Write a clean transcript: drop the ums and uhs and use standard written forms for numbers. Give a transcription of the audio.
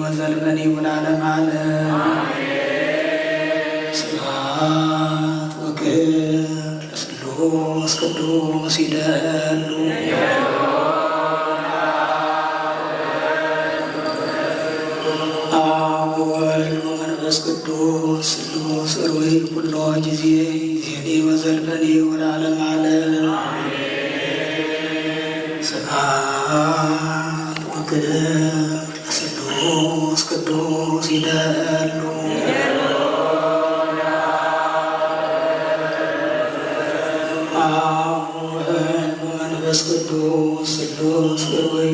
ወዘልፈኒ ወለዓለመ ዓለም ስብሐት ወክብር ለስሉስ ቅዱስ ይደሉ አብ ወወልድ ወመንፈስ ቅዱስ ስሉስ ሩይ ኩሎ ጊዜ ዜኒ ወዘልፈኒ ወለዓለመ ዓለም ስብሐት ወክብር ለስሉስ ቅዱስ ይደሉ አብ ወወልድ ወመንፈስ ቅዱስ ስሉስ ሩይ